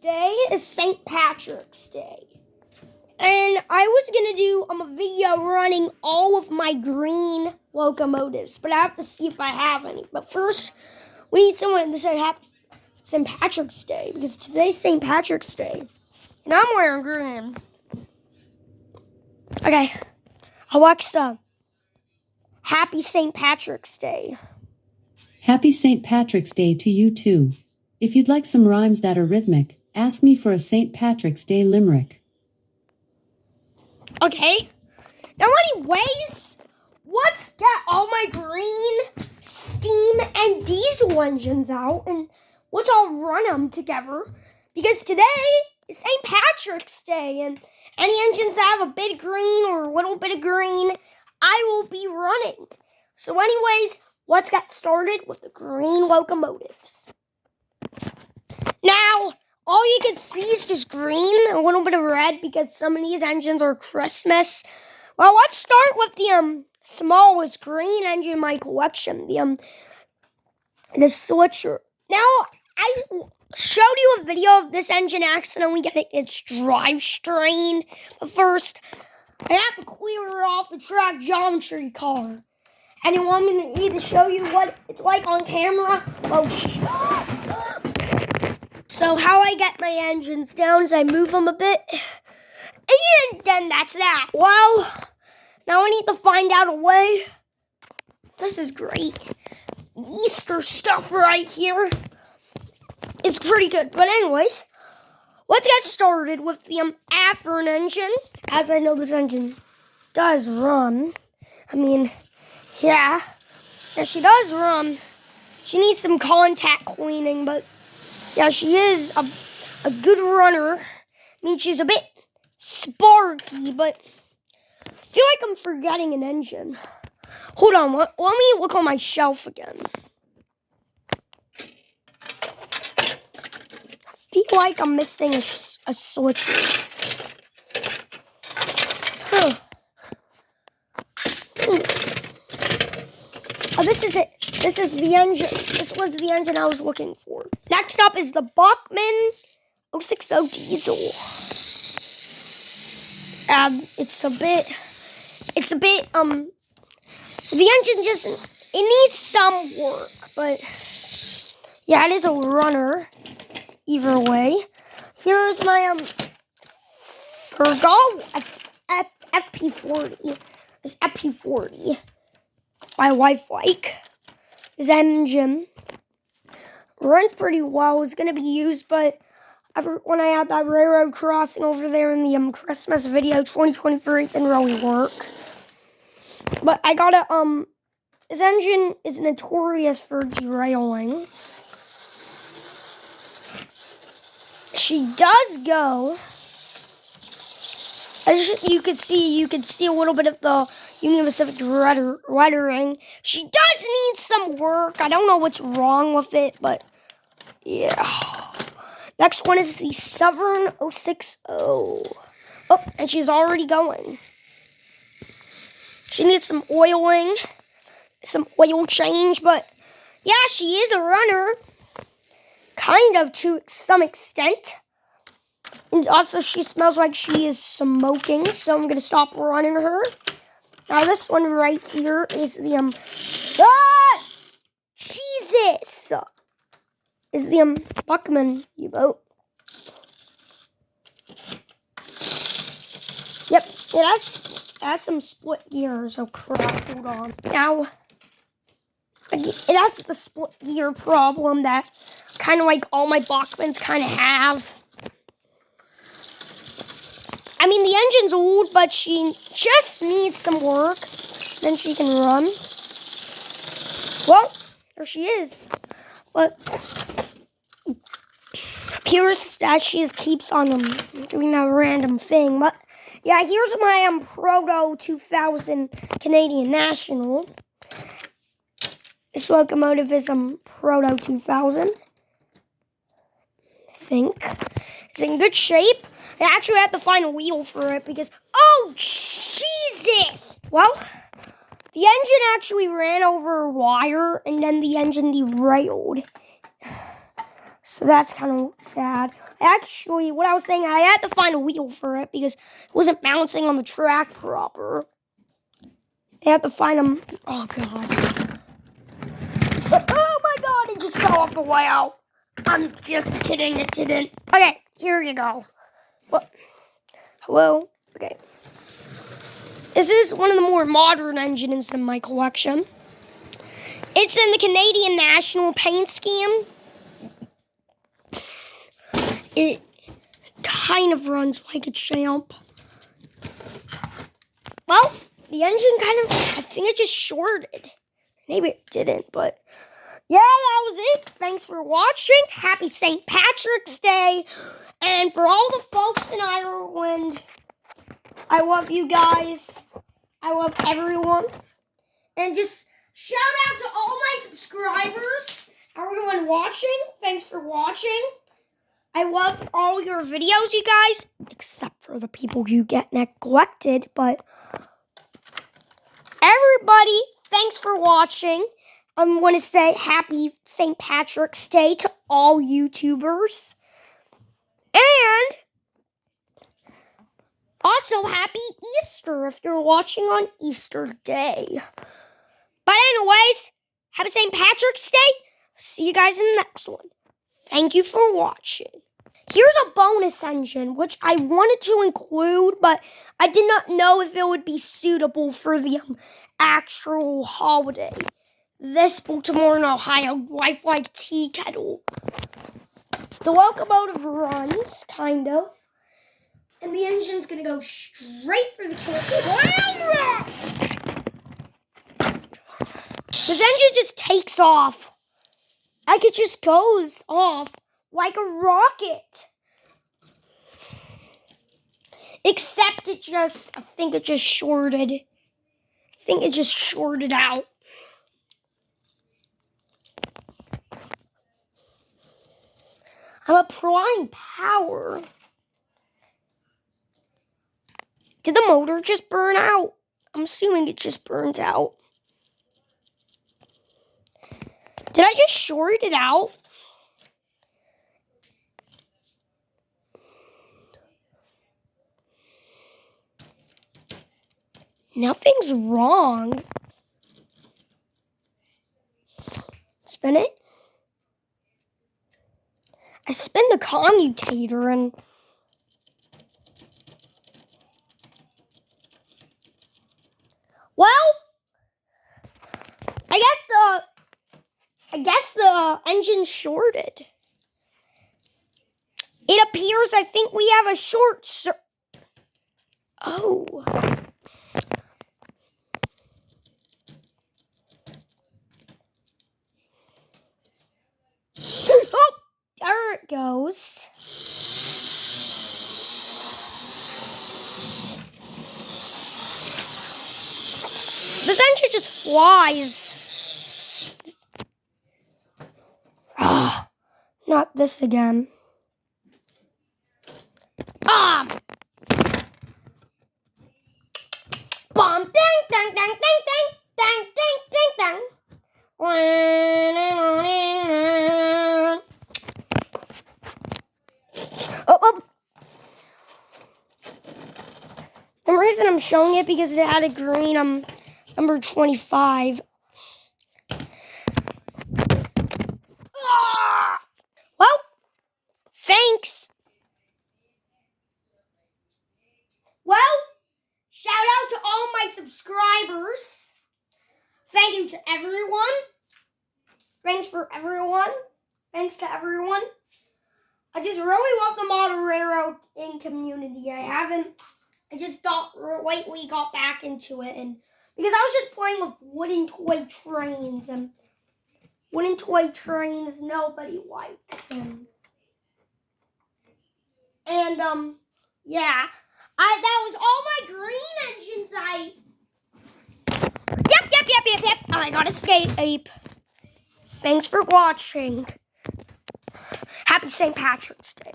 Today is St. Patrick's Day. And I was going to do a video running all of my green locomotives, but I have to see if I have any. But first, we need someone to say Happy St. Patrick's Day, because today's St. Patrick's Day. And I'm wearing green. Okay. Alexa, Happy St. Patrick's Day. Happy St. Patrick's Day to you too. If you'd like some rhymes that are rhythmic, ask me for a St. Patrick's Day limerick. Okay. Now anyways, let's get all my green steam and diesel engines out and let's all run them together. Because today is St. Patrick's Day and any engines that have a bit of green or a little bit of green, I will be running. So anyways, let's get started with the green locomotives. Now, all you can see is just green, a little bit of red because some of these engines are Christmas. Well, let's start with the smallest green engine in my collection, the Switcher. Now, I showed you a video of this engine accidentally getting its drive strained. But first, I have to clear off the track geometry car. And you want me to show you what it's like on camera? So how I get my engines down is I move them a bit. And then that's that. Well, now I need to find out a way. This is great. Easter stuff right here. It's pretty good. But anyways, let's get started with the Afrin engine. As I know this engine does run. Yeah, she does run. She needs some contact cleaning, but yeah, she is a good runner. I mean, she's a bit sparky, but I feel like I'm forgetting an engine. Hold on, let me look on my shelf again. I feel like I'm missing a switcher. Oh, this is it. This is the engine. This was the engine I was looking for. Next up is the Bachmann 060 diesel. It's a bit, the engine it needs some work, but yeah, it is a runner, either way. Here's my, Fergal FP40. This FP40. My wife like. This engine runs pretty well. It's going to be used, but when I had that railroad crossing over there in the Christmas video 2023, it didn't really work. But I got this engine is notorious for derailing. She does go. As you can see a little bit of the Union Pacific lettering. She does need some work. I don't know what's wrong with it, but yeah. Next one is the Severn 060. Oh, and she's already going. She needs some oiling, some oil change, but yeah, she is a runner. Kind of to some extent. And also, she smells like she is smoking, so I'm going to stop running her. Now, this one right here is the, Jesus! Is the, Bachmann U-boat. Yep, it has some split gears. Oh, crap, hold on. Now, it has the split gear problem that kind of like all my Bachmanns kind of have. I mean, the engine's old, but she just needs some work. Then she can run. Well, there she is. But appears that she just keeps on doing that random thing. But yeah, here's my Proto 2000 Canadian National. This locomotive is Proto 2000. I think it's in good shape. I actually had to find a wheel for it because, oh, Jesus! Well, the engine actually ran over a wire and then the engine derailed. So that's kind of sad. Actually, what I was saying, I had to find a wheel for it because it wasn't bouncing on the track proper. I had to find them. Oh, God. Oh, my God. It just fell off the way out. I'm just kidding. It didn't. Okay, here you go. What? Hello? Okay. This is one of the more modern engines in my collection. It's in the Canadian National Paint Scheme. It kind of runs like a champ. Well, the engine I think it just shorted. Maybe it didn't, but yeah, that was it. Thanks for watching. Happy St. Patrick's Day. And for all the folks in Ireland, I love you guys. I love everyone. And just shout out to all my subscribers, everyone watching. Thanks for watching. I love all your videos, you guys, except for the people who get neglected. But everybody, thanks for watching. I want to say happy St. Patrick's Day to all YouTubers. And also happy Easter if you're watching on Easter Day. But anyways, happy St. Patrick's Day. See you guys in the next one. Thank you for watching. Here's a bonus engine, which I wanted to include, but I did not know if it would be suitable for the actual holiday. This Baltimore and Ohio lifelike tea kettle. The locomotive runs, kind of, and the engine's going to go straight for the kettle. This engine just takes off. Like it just goes off like a rocket. Except I think it just shorted. I think it just shorted out. I'm applying power. Did the motor just burn out? I'm assuming it just burnt out. Did I just short it out? Nothing's wrong. Spin it. I spin the commutator and well, I guess the engine shorted. It appears I think we have a short circuit. Oh. Oh, there it goes. This engine just flies. Ah, not this again. Bomb, dang, dang, dang, dang, dang, dang, dang, dang, Oh. The reason I'm showing it because it had a green number 25. Well, thanks. Well, shout out to all my subscribers. Thank you to everyone. Thanks for everyone. Thanks to everyone. I just really love the model railroad in community. I just lately got back into it, and because I was just playing with wooden toy trains, and wooden toy trains nobody likes, and yeah, that was all my green engines. Yep. Oh, I got escape. Thanks for watching. Happy St. Patrick's Day.